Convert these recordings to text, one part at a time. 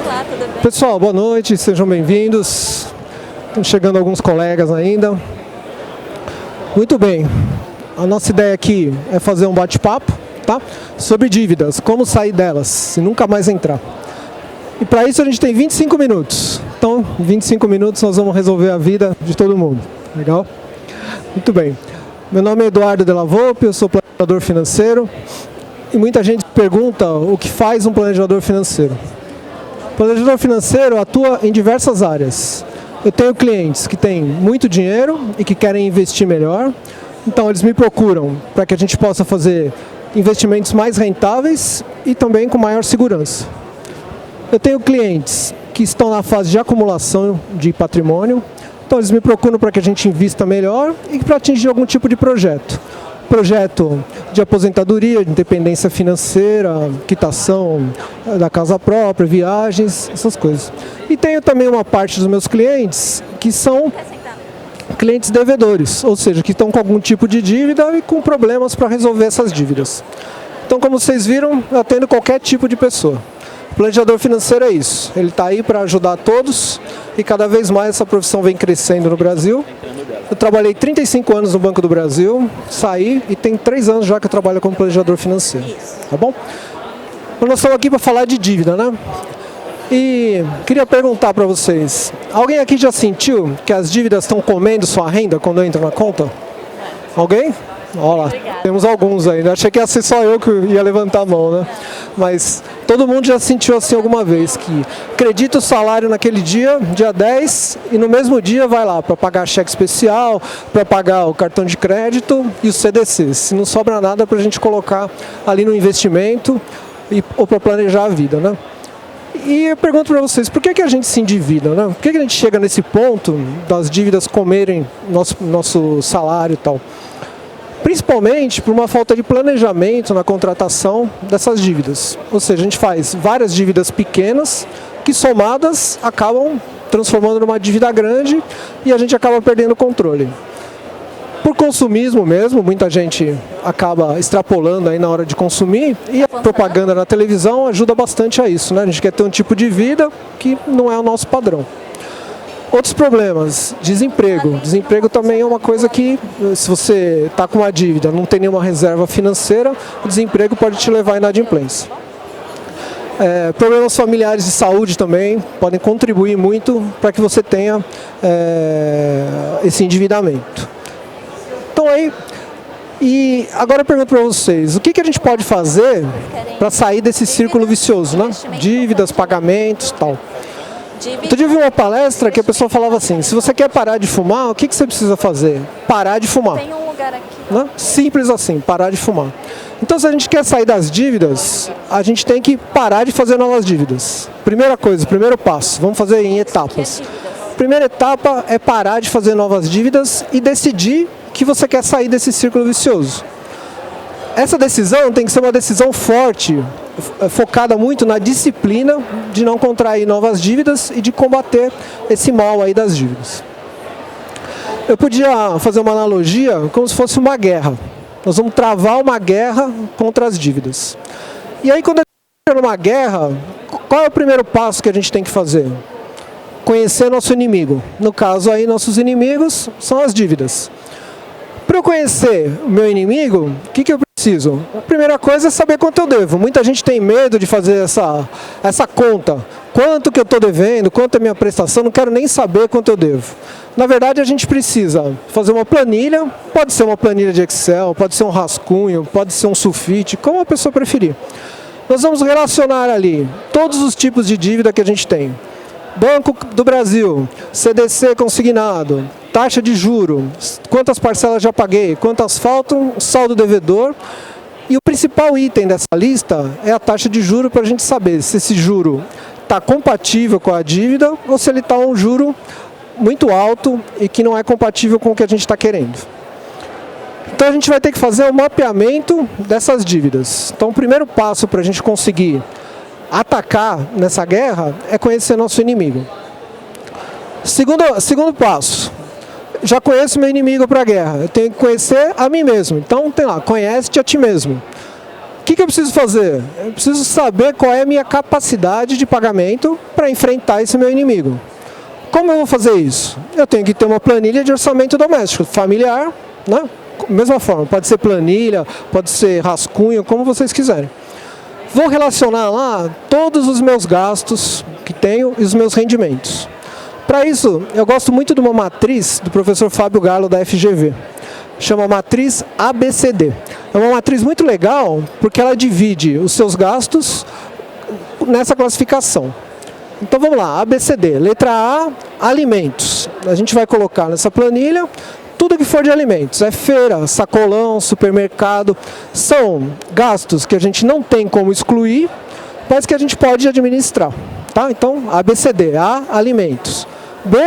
Olá, tudo bem? Pessoal, boa noite, sejam bem-vindos. Estão chegando alguns colegas ainda. Muito bem, a nossa ideia aqui é fazer um bate-papo, tá? Sobre dívidas, como sair delas e nunca mais entrar. E para isso a gente tem 25 minutos. Então, em 25 minutos nós vamos resolver a vida de todo mundo. Legal? Muito bem. Meu nome é Eduardo Della Volpe, eu sou planejador financeiro. E muita gente pergunta o que faz um planejador financeiro. O planejador financeiro atua em diversas áreas. Eu tenho clientes que têm muito dinheiro e que querem investir melhor. Então eles me procuram para que a gente possa fazer investimentos mais rentáveis e também com maior segurança. Eu tenho clientes que estão na fase de acumulação de patrimônio. Então eles me procuram para que a gente invista melhor e para atingir algum tipo de projeto. Projeto de aposentadoria, de independência financeira, quitação da casa própria, viagens, essas coisas. E tenho também uma parte dos meus clientes que são clientes devedores, ou seja, que estão com algum tipo de dívida e com problemas para resolver essas dívidas. Então, como vocês viram, eu atendo qualquer tipo de pessoa. O planejador financeiro é isso, ele está aí para ajudar todos e cada vez mais essa profissão vem crescendo no Brasil. Eu trabalhei 35 anos no Banco do Brasil, saí e tem 3 anos já que eu trabalho como planejador financeiro. Tá bom? Então nós estamos aqui para falar de dívida, né? E queria perguntar para vocês, alguém aqui já sentiu que as dívidas estão comendo sua renda quando entra na conta? Alguém? Olha lá, temos alguns ainda. Achei que ia ser só eu que ia levantar a mão, né? Mas todo mundo já sentiu assim alguma vez, que acredita o salário naquele dia, dia 10, e no mesmo dia vai lá para pagar cheque especial, para pagar o cartão de crédito e o CDC. Se não sobra nada para a gente colocar ali no investimento ou para planejar a vida, né? E eu pergunto para vocês, por que a gente se endivida, né? Por que a gente chega nesse ponto das dívidas comerem nosso salário e tal? Principalmente por uma falta de planejamento na contratação dessas dívidas. Ou seja, a gente faz várias dívidas pequenas que somadas acabam transformando numa dívida grande e a gente acaba perdendo o controle. Por consumismo mesmo, muita gente acaba extrapolando aí na hora de consumir e a propaganda na televisão ajuda bastante a isso, né? A gente quer ter um tipo de vida que não é o nosso padrão. Outros problemas, desemprego. Desemprego também é uma coisa que, se você está com uma dívida, não tem nenhuma reserva financeira, o desemprego pode te levar à inadimplência. Problemas familiares de saúde também podem contribuir muito para que você tenha esse endividamento. Então aí, e agora eu pergunto para vocês, o que a gente pode fazer para sair desse círculo vicioso, né? Dívidas, pagamentos e tal. Outro dia eu vi uma palestra que a pessoa falava assim, se você quer parar de fumar, o que você precisa fazer? Parar de fumar. Tem um lugar aqui. Né? Simples assim, parar de fumar. Então se a gente quer sair das dívidas, a gente tem que parar de fazer novas dívidas. Primeira coisa, primeiro passo, vamos fazer em etapas. Primeira etapa é parar de fazer novas dívidas e decidir que você quer sair desse círculo vicioso. Essa decisão tem que ser uma decisão forte, focada muito na disciplina de não contrair novas dívidas e de combater esse mal aí das dívidas. Eu podia fazer uma analogia como se fosse uma guerra. Nós vamos travar uma guerra contra as dívidas. E aí quando a gente entra numa guerra, qual é o primeiro passo que a gente tem que fazer? Conhecer nosso inimigo. No caso aí, nossos inimigos são as dívidas. Para eu conhecer o meu inimigo, o que eu preciso? A primeira coisa é saber quanto eu devo. Muita gente tem medo de fazer essa conta. Quanto que eu estou devendo, quanto é minha prestação, não quero nem saber quanto eu devo. Na verdade, a gente precisa fazer uma planilha, pode ser uma planilha de Excel, pode ser um rascunho, pode ser um sulfite, como a pessoa preferir. Nós vamos relacionar ali todos os tipos de dívida que a gente tem. Banco do Brasil, CDC consignado, taxa de juro, quantas parcelas já paguei, quantas faltam, saldo devedor. E o principal item dessa lista é a taxa de juro para a gente saber se esse juro está compatível com a dívida ou se ele está um juro muito alto e que não é compatível com o que a gente está querendo. Então a gente vai ter que fazer o mapeamento dessas dívidas. Então o primeiro passo para a gente conseguir atacar nessa guerra é conhecer nosso inimigo. Segundo passo, já conheço meu inimigo para a guerra, eu tenho que conhecer a mim mesmo. Então tem lá, conhece-te a ti mesmo. que eu preciso fazer? Eu preciso saber qual é a minha capacidade de pagamento para enfrentar esse meu inimigo. Como eu vou fazer isso? Eu tenho que ter uma planilha de orçamento doméstico, familiar, né? Mesma forma, pode ser planilha, pode ser rascunho, como vocês quiserem. Vou relacionar lá todos os meus gastos que tenho e os meus rendimentos. Para isso, eu gosto muito de uma matriz do professor Fábio Gallo da FGV. Chama matriz ABCD. É uma matriz muito legal porque ela divide os seus gastos nessa classificação. Então vamos lá, ABCD. Letra A, alimentos. A gente vai colocar nessa planilha tudo que for de alimentos. É feira, sacolão, supermercado. São gastos que a gente não tem como excluir, mas que a gente pode administrar. Tá? Então, ABCD. A, alimentos. B,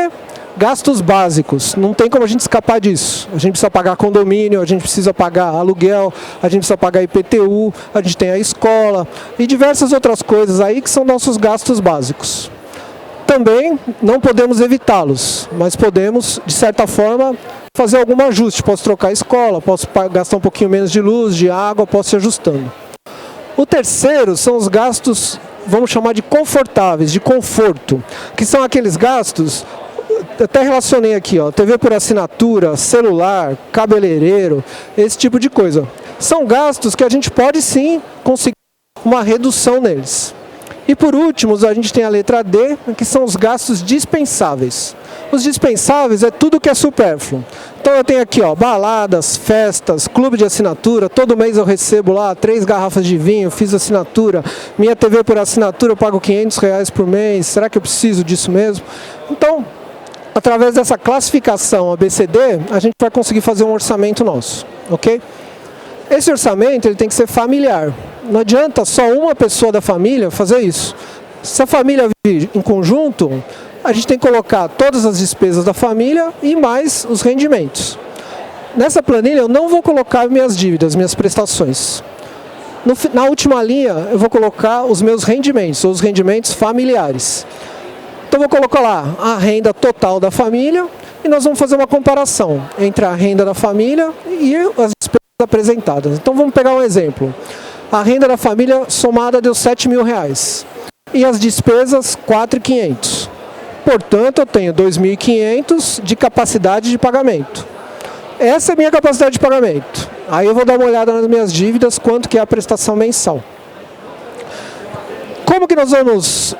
gastos básicos. Não tem como a gente escapar disso. A gente precisa pagar condomínio, a gente precisa pagar aluguel, a gente precisa pagar IPTU, a gente tem a escola e diversas outras coisas aí que são nossos gastos básicos. Também não podemos evitá-los, mas podemos, de certa forma, fazer algum ajuste. Posso trocar a escola, posso gastar um pouquinho menos de luz, de água, posso ir ajustando. O terceiro são os gastos, vamos chamar de confortáveis, de conforto, que são aqueles gastos, até relacionei aqui, ó, TV por assinatura, celular, cabeleireiro, esse tipo de coisa. São gastos que a gente pode sim conseguir uma redução neles. E por último, a gente tem a letra D, que são os gastos dispensáveis. Os dispensáveis é tudo que é supérfluo. Então eu tenho aqui, ó, baladas, festas, clube de assinatura, todo mês eu recebo lá 3 garrafas de vinho, fiz assinatura, minha TV por assinatura eu pago R$500 por mês, será que eu preciso disso mesmo? Então, através dessa classificação ABCD, a gente vai conseguir fazer um orçamento nosso, ok? Esse orçamento ele tem que ser familiar. Não adianta só uma pessoa da família fazer isso. Se a família vive em conjunto, a gente tem que colocar todas as despesas da família e mais os rendimentos. Nessa planilha eu não vou colocar minhas dívidas, minhas prestações. Na última linha eu vou colocar os meus rendimentos, ou os rendimentos familiares. Então eu vou colocar lá a renda total da família e nós vamos fazer uma comparação entre a renda da família e as despesas apresentadas. Então vamos pegar um exemplo. A renda da família somada deu R$7.000 e as despesas R$4.500. Portanto, eu tenho R$2.500 de capacidade de pagamento. Essa é a minha capacidade de pagamento. Aí eu vou dar uma olhada nas minhas dívidas, quanto que é a prestação mensal. Como que nós vamos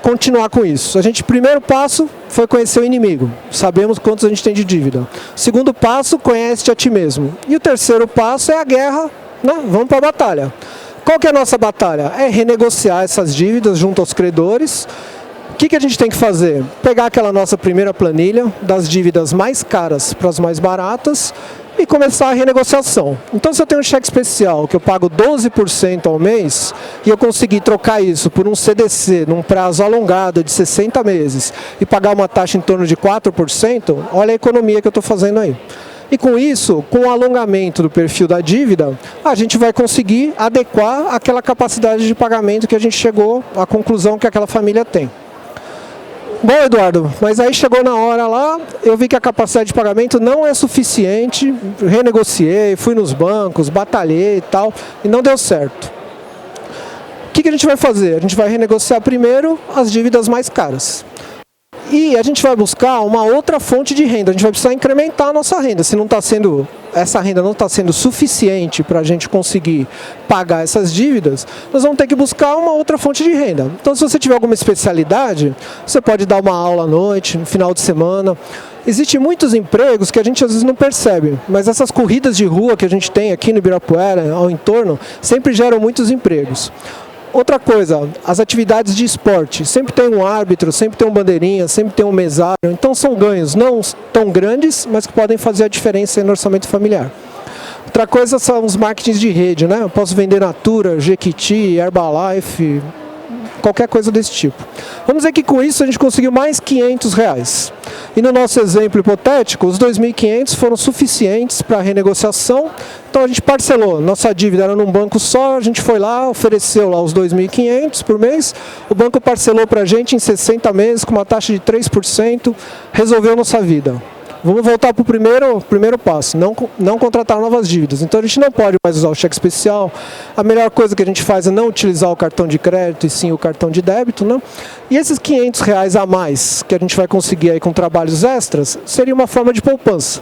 continuar com isso? Primeiro passo foi conhecer o inimigo. Sabemos quantos a gente tem de dívida. Segundo passo, conhece-te a ti mesmo. E o terceiro passo é a guerra, né? Vamos para a batalha. Qual que é a nossa batalha? É renegociar essas dívidas junto aos credores. O que a gente tem que fazer? Pegar aquela nossa primeira planilha das dívidas mais caras para as mais baratas e começar a renegociação. Então, se eu tenho um cheque especial que eu pago 12% ao mês e eu conseguir trocar isso por um CDC num prazo alongado de 60 meses e pagar uma taxa em torno de 4%, olha a economia que eu estou fazendo aí. E com isso, com o alongamento do perfil da dívida, a gente vai conseguir adequar aquela capacidade de pagamento que a gente chegou à conclusão que aquela família tem. Bom, Eduardo, mas aí chegou na hora lá, eu vi que a capacidade de pagamento não é suficiente, renegociei, fui nos bancos, batalhei e tal, e não deu certo. O que a gente vai fazer? A gente vai renegociar primeiro as dívidas mais caras. E a gente vai buscar uma outra fonte de renda, a gente vai precisar incrementar a nossa renda. Se essa renda não está sendo suficiente para a gente conseguir pagar essas dívidas, nós vamos ter que buscar uma outra fonte de renda. Então, se você tiver alguma especialidade, você pode dar uma aula à noite, no final de semana. Existem muitos empregos que a gente às vezes não percebe, mas essas corridas de rua que a gente tem aqui no Ibirapuera, ao entorno, sempre geram muitos empregos. Outra coisa, as atividades de esporte, sempre tem um árbitro, sempre tem um bandeirinha, sempre tem um mesário, então são ganhos não tão grandes, mas que podem fazer a diferença no orçamento familiar. Outra coisa são os marketings de rede, né? Eu posso vender Natura, Jequiti, Herbalife, qualquer coisa desse tipo. Vamos dizer que com isso a gente conseguiu mais R$500. E no nosso exemplo hipotético, os R$2.500 foram suficientes para a renegociação. Então a gente parcelou, nossa dívida era num banco só, a gente foi lá, ofereceu lá os R$2.500 por mês, o banco parcelou para a gente em 60 meses com uma taxa de 3%, resolveu nossa vida. Vamos voltar para o primeiro passo, não contratar novas dívidas. Então a gente não pode mais usar o cheque especial. A melhor coisa que a gente faz é não utilizar o cartão de crédito e sim o cartão de débito, né? E esses R$ 500 a mais que a gente vai conseguir aí com trabalhos extras, seria uma forma de poupança.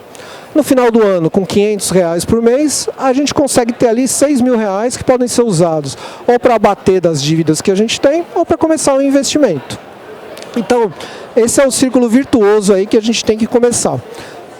No final do ano, com R$ 500 por mês, a gente consegue ter ali R$ 6.000 que podem ser usados ou para abater das dívidas que a gente tem ou para começar um investimento. Então, esse é o círculo virtuoso aí que a gente tem que começar.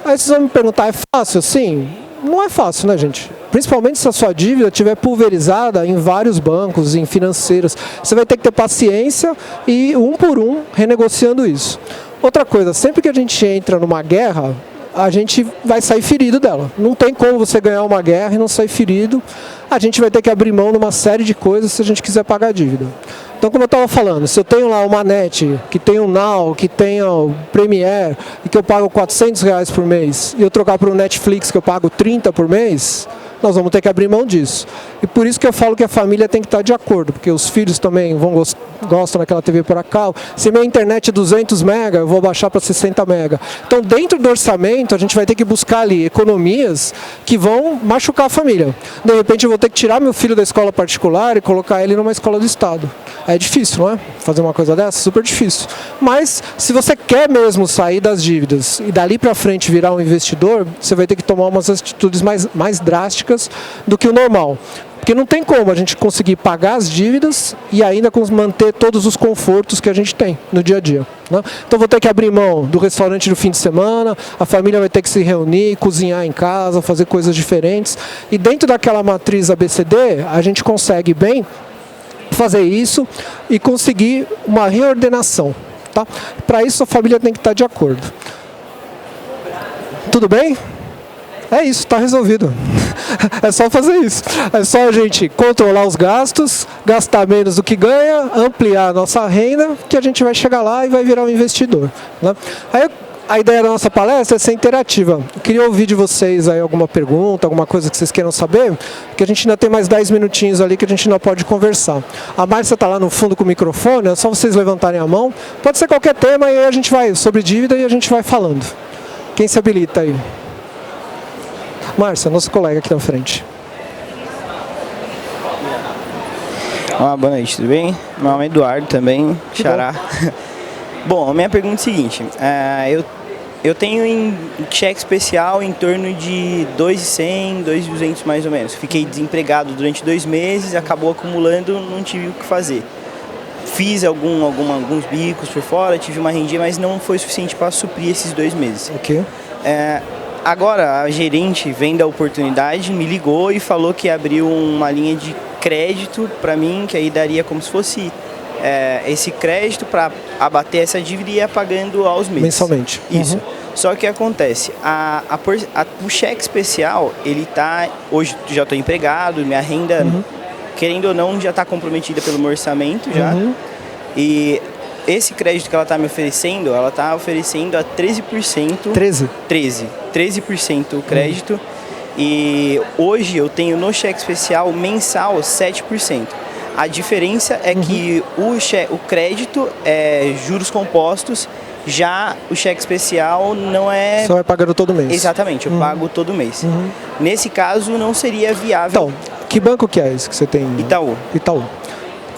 Aí vocês vão me perguntar, é fácil assim? Não é fácil, né, gente? Principalmente se a sua dívida estiver pulverizada em vários bancos, em financeiras. Você vai ter que ter paciência e um por um renegociando isso. Outra coisa, sempre que a gente entra numa guerra, a gente vai sair ferido dela. Não tem como você ganhar uma guerra e não sair ferido. A gente vai ter que abrir mão de uma série de coisas se a gente quiser pagar a dívida. Então, como eu estava falando, se eu tenho lá uma NET, que tem o Now, que tem o Premiere, e que eu pago R$ 400 por mês, e eu trocar para o Netflix, que eu pago 30 por mês, nós vamos ter que abrir mão disso. E por isso que eu falo que a família tem que estar de acordo, porque os filhos também gostam daquela TV por cabo. Se minha internet é 200 mega, eu vou baixar para 60 mega. Então, dentro do orçamento, a gente vai ter que buscar ali economias que vão machucar a família. De repente, eu vou ter que tirar meu filho da escola particular e colocar ele numa escola do Estado. É difícil, não é? Fazer uma coisa dessa, super difícil. Mas, se você quer mesmo sair das dívidas e dali para frente virar um investidor, você vai ter que tomar umas atitudes mais drásticas do que o normal. Porque não tem como a gente conseguir pagar as dívidas e ainda manter todos os confortos que a gente tem no dia a dia, né? Então vou ter que abrir mão do restaurante do fim de semana, a família vai ter que se reunir, cozinhar em casa, fazer coisas diferentes. E dentro daquela matriz ABCD, a gente consegue bem fazer isso e conseguir uma reordenação, tá? Para isso a família tem que estar de acordo. Tudo bem? É isso, está resolvido. É só fazer isso. É só a gente controlar os gastos, gastar menos do que ganha, ampliar a nossa renda, que a gente vai chegar lá e vai virar um investidor, né? Aí, a ideia da nossa palestra é ser interativa. Eu queria ouvir de vocês aí alguma pergunta, alguma coisa que vocês queiram saber, que a gente ainda tem mais 10 minutinhos ali que a gente ainda pode conversar. A Márcia está lá no fundo com o microfone, é só vocês levantarem a mão. Pode ser qualquer tema e aí a gente vai sobre dívida e a gente vai falando. Quem se habilita aí? Márcia, nosso colega aqui na frente. Olá, boa noite, tudo bem? Meu nome é Eduardo também, Xará. Bom, a minha pergunta é a seguinte, eu tenho em cheque especial em torno de 2.100, 2.200 mais ou menos. Fiquei desempregado durante 2 meses, acabou acumulando, não tive o que fazer. Fiz alguns bicos por fora, tive uma rendinha, mas não foi suficiente para suprir esses 2 meses. Ok. Agora, a gerente, vendo a oportunidade, me ligou e falou que abriu uma linha de crédito para mim, que aí daria como se fosse esse crédito para abater essa dívida e ir pagando aos meses. Mensalmente. Isso. Uhum. Só que acontece, o cheque especial, ele tá, hoje já estou empregado, minha renda, querendo ou não, já está comprometida pelo meu orçamento já. E esse crédito que ela está me oferecendo, ela está oferecendo a 13%. 13% o crédito. E hoje eu tenho no cheque especial mensal 7%. A diferença é que o crédito é juros compostos, já o cheque especial não é... Só vai pagando todo mês. Exatamente, eu pago todo mês. Nesse caso não seria viável. Então, que banco que é esse que você tem? Itaú. Itaú.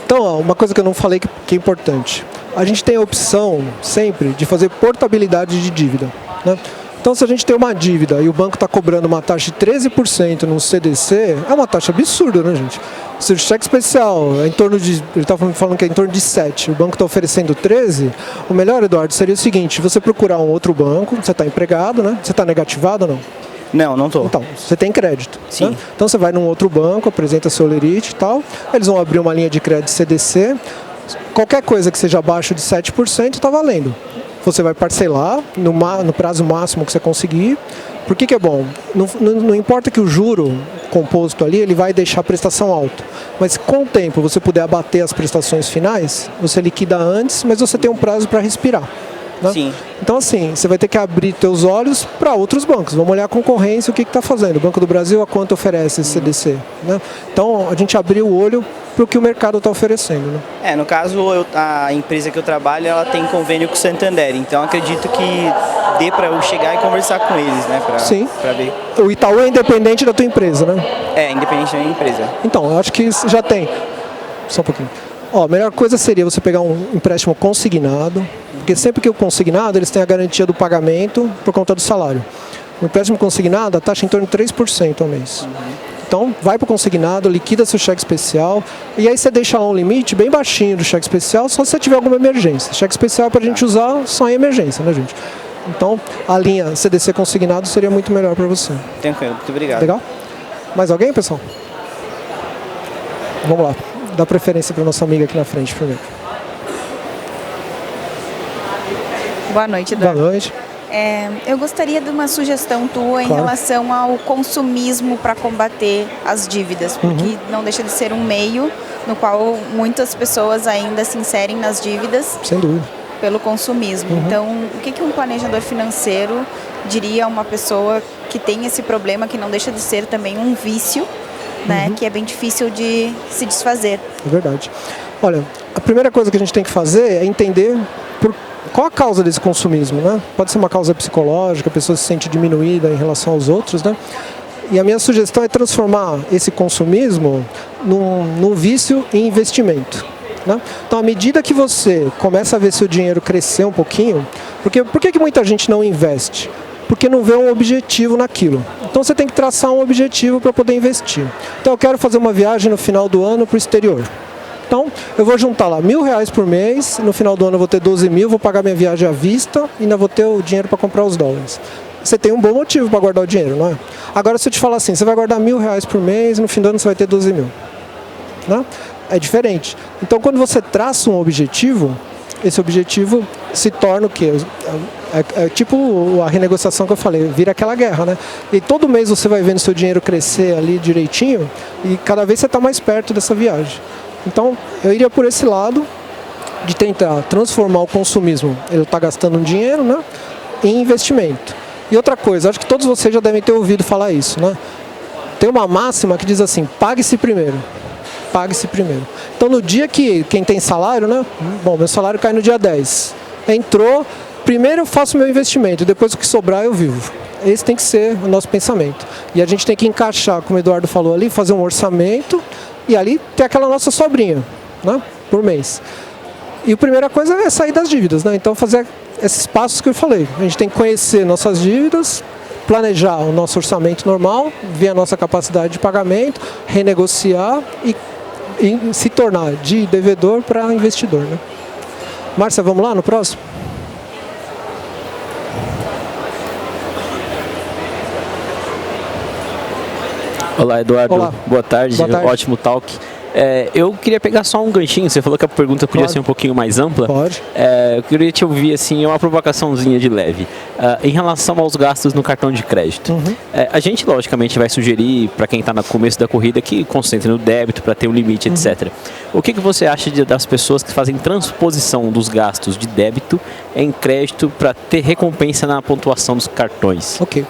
Então, ó, uma coisa que eu não falei que é importante. A gente tem a opção sempre de fazer portabilidade de dívida, né? Então, se a gente tem uma dívida e o banco está cobrando uma taxa de 13% no CDC, é uma taxa absurda, né, gente? Se o cheque especial é em torno de... Ele está falando que é em torno de 7%, o banco está oferecendo 13%, o melhor, Eduardo, seria o seguinte, você procurar um outro banco, você está empregado, né? Você está negativado ou não? Não, não estou. Então, você tem crédito. Sim. Né? Então, você vai num outro banco, apresenta seu lerite e tal, eles vão abrir uma linha de crédito CDC, qualquer coisa que seja abaixo de 7% está valendo. Você vai parcelar no prazo máximo que você conseguir. Por que é bom? Não importa que o juro composto ali, ele vai deixar a prestação alta. Mas com o tempo você puder abater as prestações finais, você liquida antes, mas você tem um prazo para respirar, né? Sim. Então assim, você vai ter que abrir teus olhos para outros bancos. Vamos olhar a concorrência, o que está fazendo. O Banco do Brasil, a quanto oferece esse CDC, né? Então a gente abriu o olho para o que o mercado está oferecendo, né? No caso, a empresa que eu trabalho, ela tem convênio com o Santander, então acredito que dê para eu chegar e conversar com eles, né? Sim. Para ver. O Itaú é independente da tua empresa, né? Independente da minha empresa. Então, eu acho que isso já tem. Só um pouquinho. A melhor coisa seria você pegar um empréstimo consignado, porque sempre que o consignado, eles têm a garantia do pagamento por conta do salário. O empréstimo consignado, a taxa é em torno de 3% ao mês. Então, vai para o consignado, liquida seu cheque especial, e aí você deixa lá um limite bem baixinho do cheque especial, só se você tiver alguma emergência. Cheque especial é para a gente usar só em emergência, né, gente? Então, a linha CDC consignado seria muito melhor para você. Tranquilo, muito obrigado. Legal? Mais alguém, pessoal? Vamos lá. Dá preferência para nossa amiga aqui na frente primeiro. Boa noite, Eduardo. Boa noite. Eu gostaria de uma sugestão tua em relação ao consumismo para combater as dívidas, porque não deixa de ser um meio no qual muitas pessoas ainda se inserem nas dívidas. Sem dúvida. Pelo consumismo. Então, o que um planejador financeiro diria a uma pessoa que tem esse problema, que não deixa de ser também um vício, né, que é bem difícil de se desfazer? É verdade. Olha, a primeira coisa que a gente tem que fazer é entender qual a causa desse consumismo, né? Pode ser uma causa psicológica, a pessoa se sente diminuída em relação aos outros, né? E a minha sugestão é transformar esse consumismo num vício em investimento, né? Então, à medida que você começa a ver seu dinheiro crescer um pouquinho, por que muita gente não investe? Porque não vê um objetivo naquilo. Então você tem que traçar um objetivo para poder investir. Então eu quero fazer uma viagem no final do ano para o exterior. Então eu vou juntar lá R$1.000 por mês, no final do ano eu vou ter 12 mil, vou pagar minha viagem à vista e ainda vou ter o dinheiro para comprar os dólares. Você tem um bom motivo para guardar o dinheiro, não é? Agora se eu te falar assim, você vai guardar R$1.000 por mês e no fim do ano você vai ter 12 mil. Né? É diferente. Então quando você traça um objetivo, esse objetivo se torna o quê? É tipo a renegociação que eu falei, vira aquela guerra, né? E todo mês você vai vendo seu dinheiro crescer ali direitinho e cada vez você está mais perto dessa viagem. Então, eu iria por esse lado de tentar transformar o consumismo, ele está gastando um dinheiro, né, em investimento. E outra coisa, acho que todos vocês já devem ter ouvido falar isso, né? Tem uma máxima que diz assim, pague-se primeiro. Pague-se primeiro. Então, no dia que quem tem salário, né? Bom, meu salário cai no dia 10. Entrou, primeiro eu faço meu investimento, depois o que sobrar eu vivo. Esse tem que ser o nosso pensamento. E a gente tem que encaixar, como o Eduardo falou ali, fazer um orçamento e ali ter aquela nossa sobrinha, né? Por mês. E a primeira coisa é sair das dívidas, né? Então, fazer esses passos que eu falei. A gente tem que conhecer nossas dívidas, planejar o nosso orçamento normal, ver a nossa capacidade de pagamento, renegociar e se tornar de devedor para investidor, né? Márcia, vamos lá no próximo? Olá, Eduardo. Olá. Boa tarde. Boa tarde. Ótimo talk. Eu queria pegar só um ganchinho. Você falou que a pergunta podia ser um pouquinho mais ampla. Pode. Eu queria te ouvir, assim, uma provocaçãozinha de leve. Em relação aos gastos no cartão de crédito. A gente, logicamente, vai sugerir para quem está no começo da corrida que concentre no débito para ter um limite, etc. O que você acha das pessoas que fazem transposição dos gastos de débito em crédito para ter recompensa na pontuação dos cartões? Ok.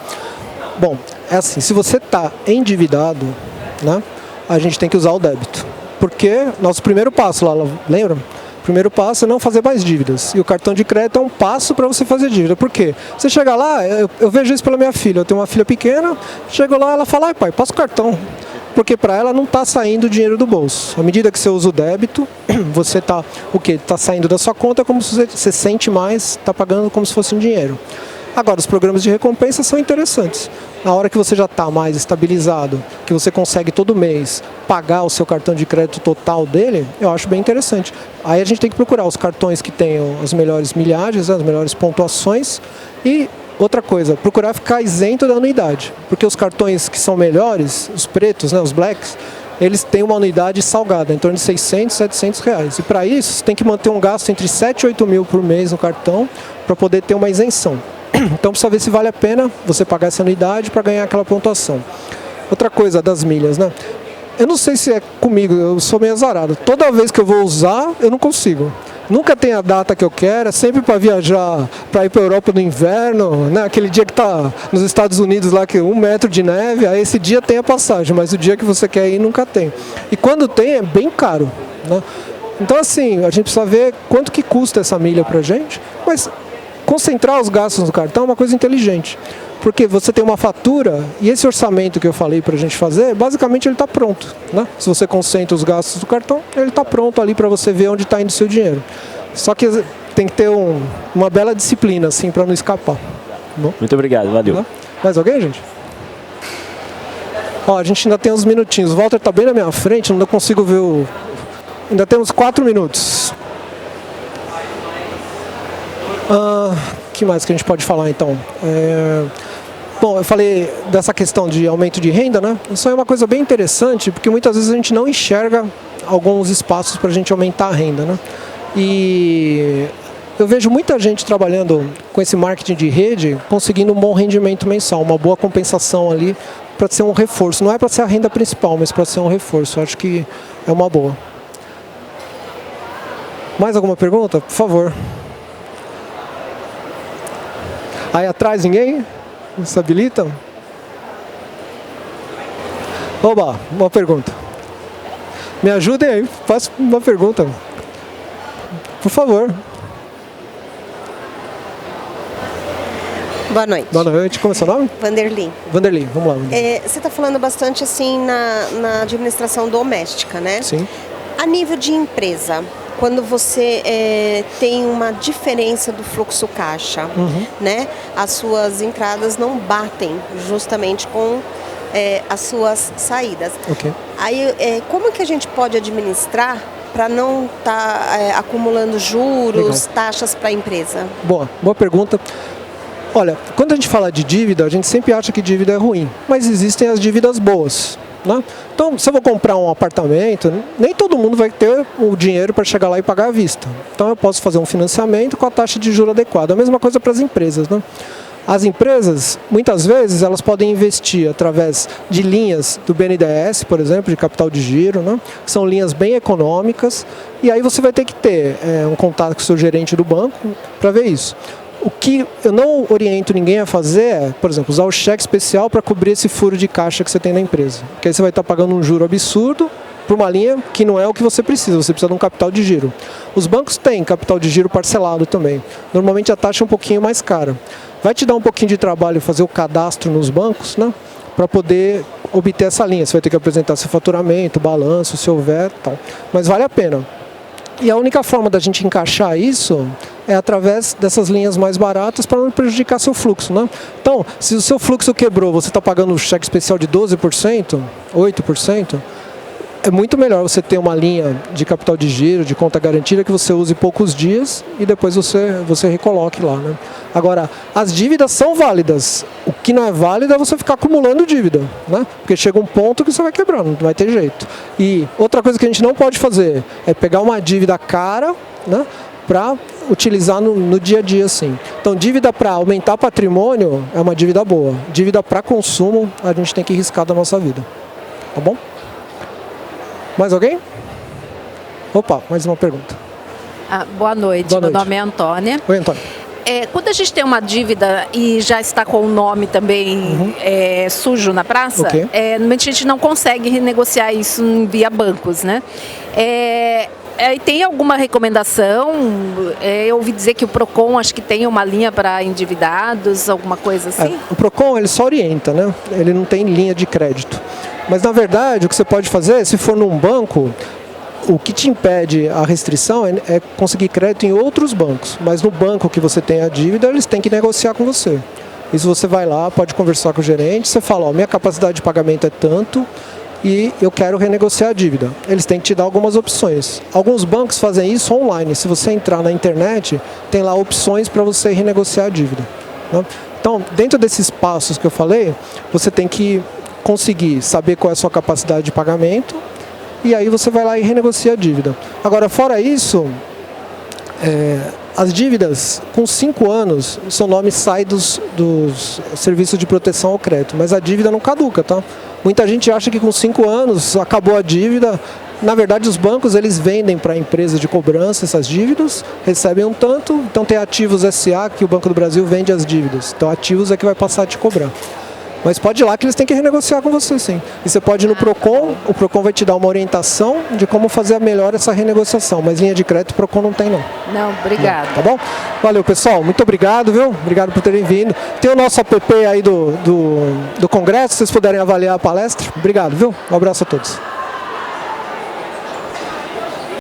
Bom, é assim, se você está endividado, né, a gente tem que usar o débito. Porque nosso primeiro passo lá, lembra? O primeiro passo é não fazer mais dívidas. E o cartão de crédito é um passo para você fazer dívida. Por quê? Você chega lá, eu vejo isso pela minha filha. Eu tenho uma filha pequena, chego lá, ela fala, ai pai, passa o cartão. Porque para ela não está saindo o dinheiro do bolso. À medida que você usa o débito, você está tá saindo da sua conta como se você sente mais, está pagando como se fosse um dinheiro. Agora, os programas de recompensa são interessantes. Na hora que você já está mais estabilizado, que você consegue todo mês pagar o seu cartão de crédito total dele, eu acho bem interessante. Aí a gente tem que procurar os cartões que tenham as melhores milhagens, as melhores pontuações. E outra coisa, procurar ficar isento da anuidade. Porque os cartões que são melhores, os pretos, né, os blacks, eles têm uma anuidade salgada, em torno de R$600, R$700. E para isso, você tem que manter um gasto entre 7 e 8 mil por mês no cartão para poder ter uma isenção. Então precisa ver se vale a pena você pagar essa anuidade para ganhar aquela pontuação. Outra coisa das milhas, né? Eu não sei se é comigo, eu sou meio azarado. Toda vez que eu vou usar, eu não consigo. nunca tem a data que eu quero, é sempre para viajar, para ir para a Europa no inverno, né? Aquele dia que está nos Estados Unidos lá, que 1 metro de neve, aí esse dia tem a passagem, mas o dia que você quer ir nunca tem. E quando tem, é bem caro, né? Então assim, a gente precisa ver quanto que custa essa milha para a gente, mas concentrar os gastos no cartão é uma coisa inteligente. Porque você tem uma fatura e esse orçamento que eu falei para a gente fazer, basicamente ele está pronto, né? Se você concentra os gastos do cartão, ele está pronto ali para você ver onde está indo o seu dinheiro. Só que tem que ter uma bela disciplina, assim, para não escapar. Bom? Muito obrigado, valeu. Né? Mais alguém, gente? Ó, a gente ainda tem uns minutinhos. O Walter está bem na minha frente, não consigo ver o... Ainda temos 4 minutos. Que mais que a gente pode falar, então? Bom, eu falei dessa questão de aumento de renda, né? Isso é uma coisa bem interessante, porque muitas vezes a gente não enxerga alguns espaços para a gente aumentar a renda, né? E eu vejo muita gente trabalhando com esse marketing de rede, conseguindo um bom rendimento mensal, uma boa compensação ali para ser um reforço. Não é para ser a renda principal, mas para ser um reforço. Eu acho que é uma boa. Mais alguma pergunta? Por favor. Aí atrás ninguém? Se habilita? Oba, uma pergunta. Me ajudem aí, faça uma pergunta. Por favor. Boa noite. Boa noite. Como é seu nome? Vanderly. Vanderly, vamos lá. Vanderly. Você está falando bastante assim na administração doméstica, né? Sim. A nível de empresa, quando você tem uma diferença do fluxo caixa, né? As suas entradas não batem justamente com as suas saídas. Okay. Aí, como que a gente pode administrar para não estar acumulando juros, taxas para a empresa? Boa pergunta. Olha, quando a gente fala de dívida, a gente sempre acha que dívida é ruim, mas existem as dívidas boas, né? Então, se eu vou comprar um apartamento, nem todo mundo vai ter o dinheiro para chegar lá e pagar à vista. Então, eu posso fazer um financiamento com a taxa de juros adequada. A mesma coisa para as empresas, né? As empresas, muitas vezes, elas podem investir através de linhas do BNDES, por exemplo, de capital de giro, né? Que são linhas bem econômicas, e aí você vai ter que ter um contato com o seu gerente do banco para ver isso. O que eu não oriento ninguém a fazer é, por exemplo, usar o cheque especial para cobrir esse furo de caixa que você tem na empresa. Porque aí você vai estar pagando um juro absurdo por uma linha que não é o que você precisa de um capital de giro. Os bancos têm capital de giro parcelado também. Normalmente a taxa é um pouquinho mais cara. Vai te dar um pouquinho de trabalho fazer o cadastro nos bancos, né? Para poder obter essa linha. Você vai ter que apresentar seu faturamento, balanço, se houver, tal. Mas vale a pena. E a única forma da gente encaixar isso é através dessas linhas mais baratas para não prejudicar seu fluxo, né? Então, se o seu fluxo quebrou, você está pagando um cheque especial de 12%, 8%, é muito melhor você ter uma linha de capital de giro, de conta garantida, que você use poucos dias e depois você recoloque lá, né? Agora, as dívidas são válidas. O que não é válido é você ficar acumulando dívida, né? Porque chega um ponto que você vai quebrando, não vai ter jeito. E outra coisa que a gente não pode fazer é pegar uma dívida cara, né, para utilizar no dia a dia, assim. Então, dívida para aumentar patrimônio é uma dívida boa. Dívida para consumo, a gente tem que riscar da nossa vida. Tá bom? Mais alguém? Opa, mais uma pergunta. Boa noite, meu nome é Antônia. Oi, Antônia. Quando a gente tem uma dívida e já está com o nome também sujo na praça, normalmente a gente não consegue renegociar isso via bancos, né? Tem alguma recomendação? Eu ouvi dizer que o PROCON acho que tem uma linha para endividados, alguma coisa assim? O PROCON ele só orienta, né? Ele não tem linha de crédito. Mas na verdade o que você pode fazer, se for num banco, o que te impede a restrição é conseguir crédito em outros bancos. Mas no banco que você tem a dívida, eles têm que negociar com você. Isso você vai lá, pode conversar com o gerente, você fala, ó, minha capacidade de pagamento é tanto e eu quero renegociar a dívida. Eles têm que te dar algumas opções. Alguns bancos fazem isso online. Se você entrar na internet, tem lá opções para você renegociar a dívida, né? Então, dentro desses passos que eu falei, você tem que conseguir saber qual é a sua capacidade de pagamento e aí você vai lá e renegocia a dívida. Agora, fora isso, as dívidas com 5 anos, seu nome sai dos serviços de proteção ao crédito, mas a dívida não caduca, tá? Muita gente acha que com 5 anos acabou a dívida Na verdade, os bancos eles vendem para a empresa de cobrança essas dívidas, recebem um tanto, então tem Ativos SA que o Banco do Brasil vende as dívidas. Então Ativos é que vai passar a te cobrar. Mas pode ir lá que eles têm que renegociar com você, sim. E você pode ir no Procon, o Procon vai te dar uma orientação de como fazer melhor essa renegociação. Mas linha de crédito o Procon não tem, não. Não, obrigado. Tá bom? Valeu, pessoal. Muito obrigado, viu? Obrigado por terem vindo. Tem o nosso app aí do Congresso, se vocês puderem avaliar a palestra. Obrigado, viu? Um abraço a todos.